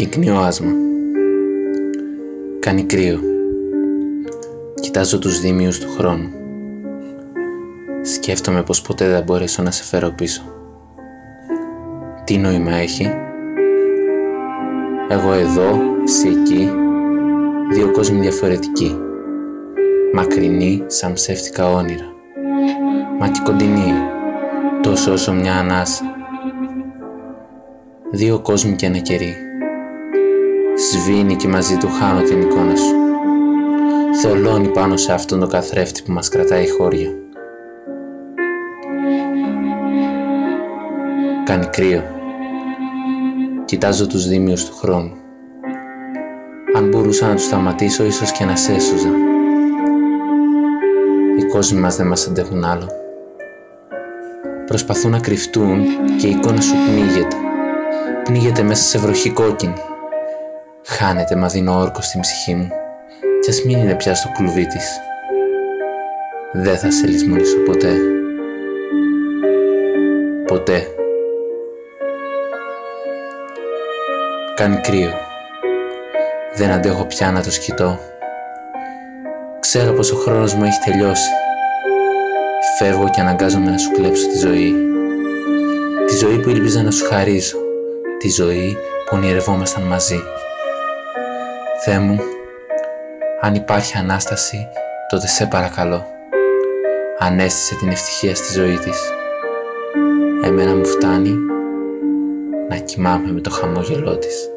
Κυκνιό άσμα. Κάνει κρύο. Κοιτάζω τους δίμιους του χρόνου. Σκέφτομαι πως ποτέ δεν μπορέσω να σε φέρω πίσω. Τι νόημα έχει? Εγώ εδώ, εσύ εκεί, δύο κόσμοι διαφορετικοί. Μακρινοί σαν ψεύτικα όνειρα. Μα και κοντινοί, τόσο όσο μια ανάσα. Δύο κόσμοι και ένα κερί. Σβήνει και μαζί του χάνω την εικόνα σου. Θολώνει πάνω σε αυτόν τον καθρέφτη που μας κρατάει χώρια. Κάνει κρύο. Κοιτάζω τους δίμιους του χρόνου. Αν μπορούσα να τους σταματήσω, ίσως και να σε έσωζα. Οι κόσμοι μας δεν μας αντέχουν άλλο. Προσπαθούν να κρυφτούν και η εικόνα σου πνίγεται. Πνίγεται μέσα σε βροχή κόκκινη. Χάνεται μα δίνω όρκο στην ψυχή μου, κι ας μην είναι πια στο κλουβί της. Δεν θα σε λησμονήσω ποτέ. Ποτέ. Κάνει κρύο. Δεν αντέχω πια να το σκητώ. Ξέρω πως ο χρόνος μου έχει τελειώσει. Φεύγω και αναγκάζομαι να σου κλέψω τη ζωή. Τη ζωή που ήλπιζα να σου χαρίζω. Τη ζωή που ονειρευόμασταν μαζί. Θεέ μου, αν υπάρχει Ανάσταση, τότε σε παρακαλώ, ανέστησε την ευτυχία στη ζωή της. Εμένα μου φτάνει να κοιμάμαι με το χαμόγελό της.